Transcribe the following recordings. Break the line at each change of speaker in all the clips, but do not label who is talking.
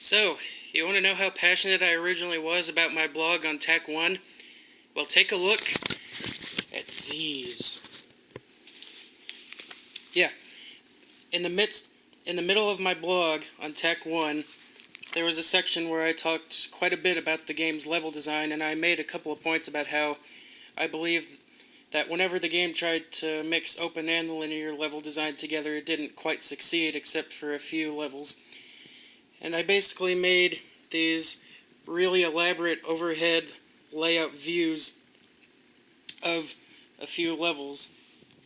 So, you want to know how passionate I originally was about my blog on Tak 1? Well, take a look at these. Yeah, in the middle of my blog on Tak 1, there was a section where I talked quite a bit about the game's level design, and I made a couple of points about how I believe that whenever the game tried to mix open and linear level design together, it didn't quite succeed except for a few levels. And I basically made these really elaborate overhead layout views of a few levels,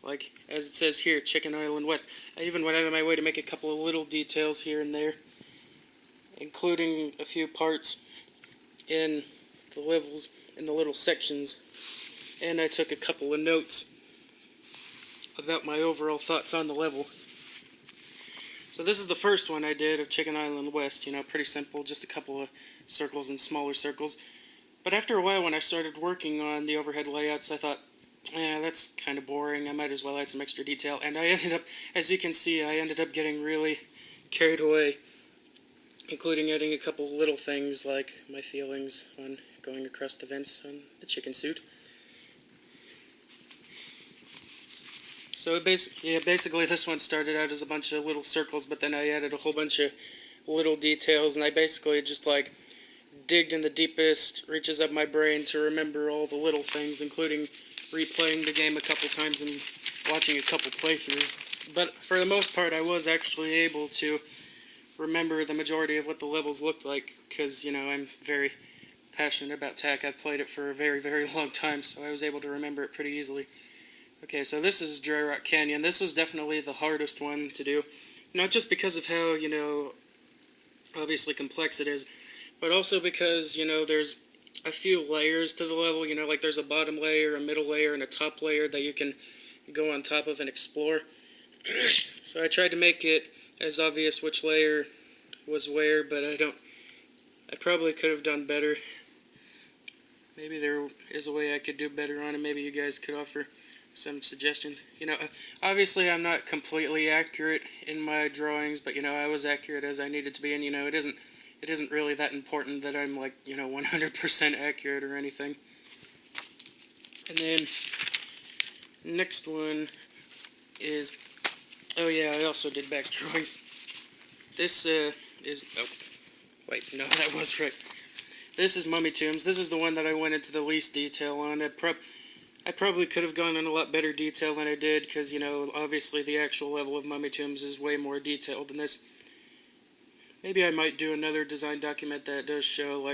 like as it says here, Chicken Island West. I even went out of my way to make a couple of little details here and there, including a few parts in the levels, in the little sections, and I took a couple of notes about my overall thoughts on the level. So this is the first one I did of Chicken Island West, pretty simple, just a couple of circles and smaller circles. But after a while, when I started working on the overhead layouts, I thought, that's kind of boring, I might as well add some extra detail. And I ended up, as you can see, getting really carried away, including adding a couple little things like my feelings on going across the vents on the chicken suit. So basically this one started out as a bunch of little circles, but then I added a whole bunch of little details, and I basically just digged in the deepest reaches of my brain to remember all the little things, including replaying the game a couple times and watching a couple playthroughs. But for the most part, I was actually able to remember the majority of what the levels looked like, because, I'm very passionate about Tak. I've played it for a very, very long time, so I was able to remember it pretty easily. Okay, so this is Dry Rock Canyon. This was definitely the hardest one to do. Not just because of how, obviously complex it is, but also because, there's a few layers to the level, like there's a bottom layer, a middle layer, and a top layer that you can go on top of and explore. So I tried to make it as obvious which layer was where, but I probably could have done better. Maybe there is a way I could do better on it. Maybe you guys could offer some suggestions. Obviously I'm not completely accurate in my drawings, but I was accurate as I needed to be, and it isn't really that important that I'm 100% accurate or anything. And then next one is, oh yeah, I also did back drawings. This is, oh wait, no, that was right. This is Mummy Tombs. This is the one that I went into the least detail on. I probably could have gone in a lot better detail than I did, because, obviously the actual level of Mummy Tombs is way more detailed than this. Maybe I might do another design document that does show,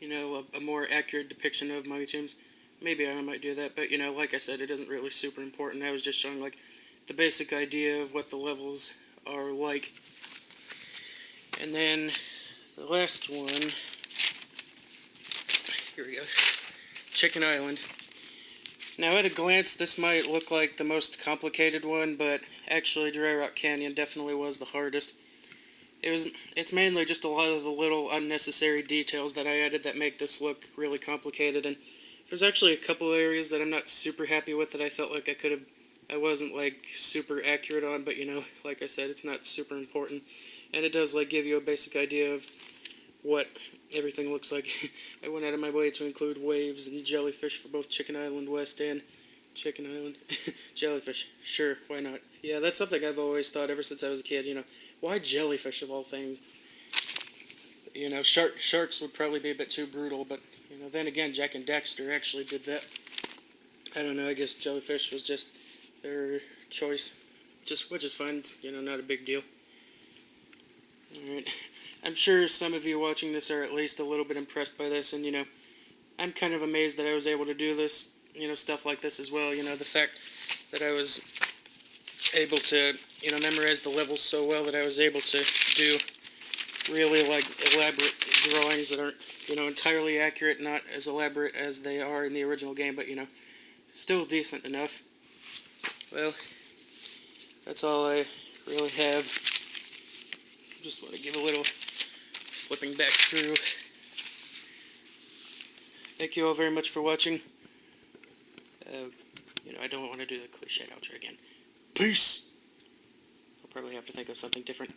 a more accurate depiction of Mummy Tombs. Maybe I might do that, but, like I said, it isn't really super important. I was just showing, the basic idea of what the levels are like. And then the last one, here we go. Chicken Island. Now at a glance this might look like the most complicated one, but actually Dry Rock Canyon definitely was the hardest. It's mainly just a lot of the little unnecessary details that I added that make this look really complicated, and there's actually a couple of areas that I'm not super happy with that I felt like I wasn't super accurate on, but like I said, it's not super important, and it does give you a basic idea of what everything looks like. I went out of my way to include waves and jellyfish for both Chicken Island West and Chicken Island. Jellyfish, sure, why not? Yeah, that's something I've always thought ever since I was a kid, why jellyfish of all things? Sharks would probably be a bit too brutal, but, then again, Jak and Daxter actually did that. I don't know, I guess jellyfish was just their choice, which is fine, it's, not a big deal. Alright, I'm sure some of you watching this are at least a little bit impressed by this, and, I'm kind of amazed that I was able to do this, stuff like this as well, the fact that I was able to, memorize the levels so well that I was able to do really, elaborate drawings that aren't, entirely accurate, not as elaborate as they are in the original game, but, still decent enough. Well, that's all I really have. Just want to give a little flipping back through. Thank you all very much for watching. I don't want to do the cliched outro again. Peace! I'll probably have to think of something different.